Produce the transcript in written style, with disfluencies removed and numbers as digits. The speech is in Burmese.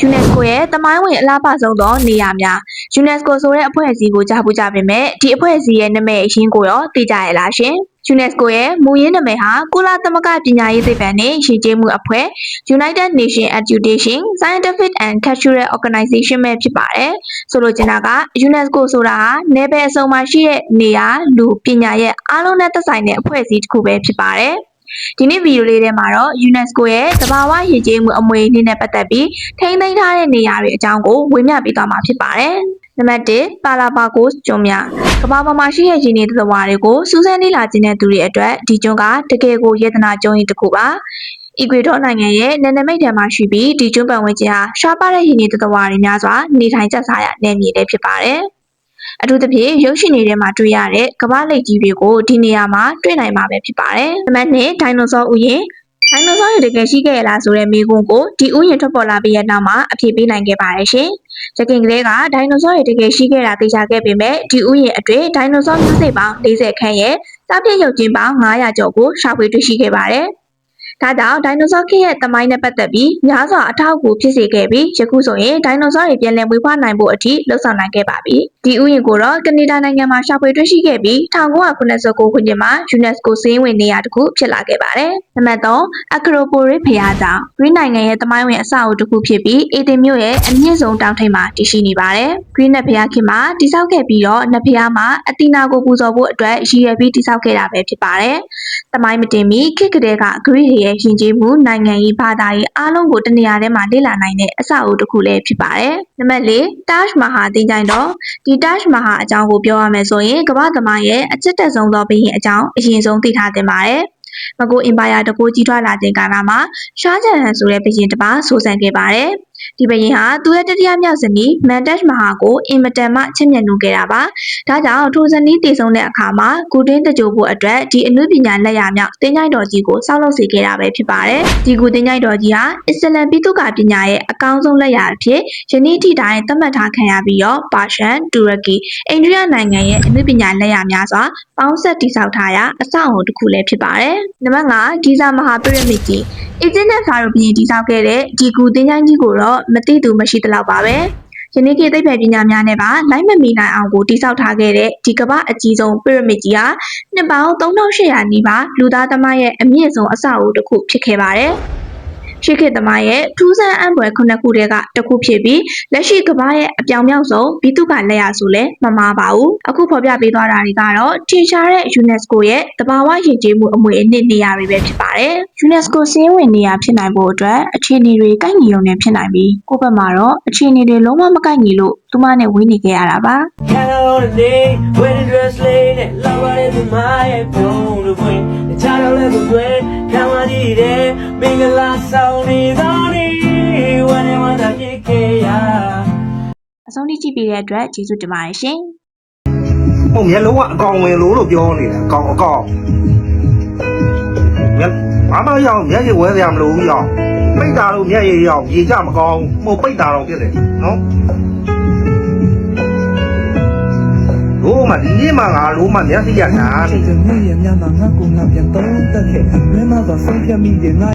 UNESCO ရဲ့တမိုင်းဝင်အလားပါဆုံးသောနေရာများ UNESCO ဆိုတဲ့အဖွဲ့အစည်းကိုကြားပူကြပေမဲ့ဒီအဖွဲ့အစည်းရဲ့နာမည်အရင်းကိုရောသိကြရလားရှင် UNESCO ရဲ့မူရင်းနာမည်ဟာကုလသမဂ္ဂပညာရေးသိပ္ပံနဲ့ယဉ်ကျေးမှုအဖွဲ့ United Nations Education Scientific and Cultural Organization ပဲဖြစ်ပါတယ်ဆိုလိုချင်တာက UNESCO ဆိုတာဟာနယ်ပယ်အစုံမှာရှိတဲ့နေရာလူပညာရဲ့အားလုံးနဲ့သက်ဆိုင်တဲ့အဖွဲ့အစည်းတစ်ခုပဲဖြစ်ပါတယ်ဒီနေ့ဗီဒီယိုလေးထဲမှာတော့ UNESCO ရဲ့သဘာဝယဉ်ကျေးမှုအမွေအနှစ်နဲ့ပတ်သက်ပြီးထိန်းသိမ်းထားတဲ့နေရာတွေအကြောင်းကိုဝေမျှပေးသွားမှာဖြစ်ပါတယ်။နံပါတ်1ပါလာပါဂိုစ်ကျွန်းများကမ္ဘာပေါ်မှာရှိတဲ့ရင်းနှီးသတ္တဝါတွေကိုစူးစမ်းလေ့လာခြင်းတဲ့သူတွေအတွက်ဒီကျွန်းကတကယ်ကိုယေသနာကျွန်းကြီးတစ်ခုပါ။အီကွေဒေါနိုင်ငံရဲ့နယ်နိမိတ်ထဲမှာရှိပြီးဒီကျွန်းပတ်ဝန်းကျင်ဟာရှားပါတဲ့ရင်းနှီးသတ္တဝါတွေများစွာနေထိုင်ကျဆရာနယ်မြေတွေဖြစ်ပါတယ်။အထူးသဖြင့်ရုပ်ရှင်တွေထဲမှာတွေ့ရတဲ့ကမ္ဘာလိပ်ကြီးတွေကိုဒီနေရာမှာတွေ့နိုင်မှာပဲဖြစ်ပါတယ်။နံပါတ်2ဒိုင်နိုဆောဥယျာဉ်ဒိုင်နိုဆောတွေတကယ်ရှိခဲ့ရလားဆိုတဲ့မေးခွန်းကိုဒီဥယျာဉ်ထွက်ပေါ်လာပြီးတဲ့နောက်မှာအဖြေပေးနိုင်ခဲ့ပါတယ်ရှင်။ရခင်ကလေးကဒိုင်နိုဆောတွေတကယ်ရှိခဲ့တာသိချခဲ့ပေမဲ့ဒီဥယျာဉ်အတွင်းဒိုင်နိုဆောမျိုးစိတ်ပေါင်း40ခန့်ရဲ့စားပြည့်ရုပ်ချင်းပေါင်း900ကျော်ကိုရှာဖွေတွေ့ရှိခဲ့ပါတယ်။ဒါကြောင့်ဒိုင်နိုဆောခေတ်ရဲ့သမိုင်းနဲ့ပတ်သက်ပြီးများစွာအထောက်အကူဖြစ်စေခဲ့ပြီးယခုဆိုရင်ဒိုင်နိုဆောတွေပြန်လည်မွေးဖွားနိုင်ဖို့အထိလှုံ့ဆော်နိုင်ခဲ့ပါပြီ။ဒီဥယျာဉ်ကိုတော့ကနေဒါနိုင်ငံမှာရှာဖွေတွေ့ရှိခဲ့ပြီး1989ခုနှစ်မှာ UNESCO စာရင်းဝင်နေရာတစ်ခုဖြစ်လာခဲ့ပါတယ်။နံပါတ်3အခရိုပိုရစ်ဘုရားကျောင်းဂရိနိုင်ငံရဲ့သမိုင်းဝင်အဆောက်အဦတစ်ခုဖြစ်ပြီးအေသင်မြို့ရဲ့အမြင့်ဆုံးတောင်ထိပ်မှာတည်ရှိနေပါတယ်။ဂရိနတ်ဘုရားခေတ်မှာတည်ဆောက်ခဲ့ပြီးတော့နတ်ဘုရားမှာအသီနာကိုပူဇော်ဖို့အတွက်ရည်ရွယ်ပြီးတည်ဆောက်ခဲ့တာပဲဖြစ်ပါတယ်။သမိုင်းမတင်မီခေတ်ကလေးကဂရိရဲ့ယဉ်ကျေးမှုနိုင်ငံရေးဘာသာရေးအားလုံးကိုတနေရာထဲမှာလေ့လာနိုင်တဲ့အဆောက်အဦတစ်ခုလည်းဖြစ်ပါတယ်။နံပါတ်4 Taj Mahal တင်ကြိုင်တော်ဒီ Taj Mahal အကြောင်းကိုပြောရမယ်ဆိုရင်ကမ္ဘာသမိုင်းရဲ့အချစ်တက်ဆုံးသောဘုရင်အကြောင်းအရင်ဆုံးသိထားသင့်ပါတယ်။မဂိုအင်ပါယာတကူကြီးထွားလာခြင်းကာလမှာရှားဂျန်ဟန်ဆိုတဲ့ဘုရင်တစ်ပါးဆိုဆန်ခဲ့ပါတယ်။ဒီဘုရင်ဟာသူရဲ့တတိယမြောက်ဇနီးမန်တက်မဟာကိုအင်မတန်မှချစ်မြတ်နိုးခဲ့တာပါ။ဒါကြောင့်ထိုဇနီးတည်ဆုံတဲ့အခါမှာဂူတွင်းတကြိုဖို့အတွက်ဒီအနုပညာလက်ရာမြောက်တင်ကြိုင်တော်ကြီးကိုစောက်လုပ်စေခဲ့တာပဲဖြစ်ပါတယ်။ဒီဂူတင်ကြိုင်တော်ကြီးဟာအစ္စလမ်ပိသုကာပညာရဲ့အကောင်းဆုံးလက်ရာအဖြစ်ယနေ့ထိတိုင်သတ်မှတ်ထားခံရပြီးတော့ပါရှန်တူရကီအိန္ဒိယနိုင်ငံရဲ့အနုပညာလက်ရာများစွာပေါင်းဆက်တည်ဆောက်ထားရာအဆောက်အဦတစ်ခုလည်းဖြစ်ပါတယ်။နံပါတ်5ဂီဇာမဟာပရမစ်ကြီးအီဂျစ်နဲ့ဖာရိုဘီရင်တည်ဆောက်ခဲ့တဲ့ဒီဂူတင်ကြိုင်ကြီးကိုတော့မသိသူမရှိသလောက်ပါပဲယနေ့ခေတ်သိပ္ပံပညာများနဲ့ပါလိုက်မမီနိုင်အောင်ကိုတည်ဆောက်ထားခဲ့တဲ့ဒီကမ္ဘာအကြီးဆုံးပရမစ်ကြီးဟာနှစ်ပေါင်း3800နီးပါးလူသားသမိုင်းရဲ့အမြင့်ဆုံးအဆောက်အဦတစ်ခုဖြစ်ခဲ့ပါတယ်ရှေးခေတ်သမိုင်းရဲ့ထူးဆန်းအံ့ဖွယ်ခုနှစ်ခုတည်းကတစ်ခုဖြစ်ပြီးလက်ရှိကမ္ဘာရဲ့အပြောင်မြောက်ဆုံးဘီတုကလက်ရာဆိုလည်းမမှားပါဘူးအခုဖော်ပြပေးသွားတာတွေကတော့ထင်ရှားတဲ့ UNESCO ရဲ့သဘာဝယဉ်ကျေးမှုအမွေအနှစ်နေရာတွေပဲဖြစ်ပါတယ် UNESCO စာရင်းဝင်နေရာဖြစ်နိုင်ဖို့အတွက်အခြေအနေတွေကိုက်ညီုံနဲ့ဖြစ်နိုင်ပြီးကိုယ့်ဘက်မှာတော့အခြေအနေတွေလုံးဝမကိုက်ညီလို့သူမနဲ့ဝေးနေခဲ့ရတာပါမင်္ဂလာဆောင်နေသောနေ့ဝမ်းနဲ့ဝမ်းသာဖြစ်ခဲ့ရအဆုံးထိကြည့်ပေးတဲ့အတွက်ကျေးဇူးတင်ပါတယ်ရှင်။ဟုတ်မျက်လုံးကအကောင်ဝင်လို့ပြောနေတာအကောင်မျက်ဘာမှရောက်မျက်ရည်ဝဲစရာမလိုဘူးရောက်ပိတ်တာလို့မျက်ရည်ရောက်ရေကြမကောင်းဟိုပိတ်တာတော့ဖြစ်တယ်နော်လို့မဒီနေ့မှငါလို့မမျက်စိရနာနေတယ်မြင်ရမြမှာငါကငါပြန်တော့တက်ခဲ့လွဲမှာတော့ဆုံးဖြတ်မိတယ်ငါ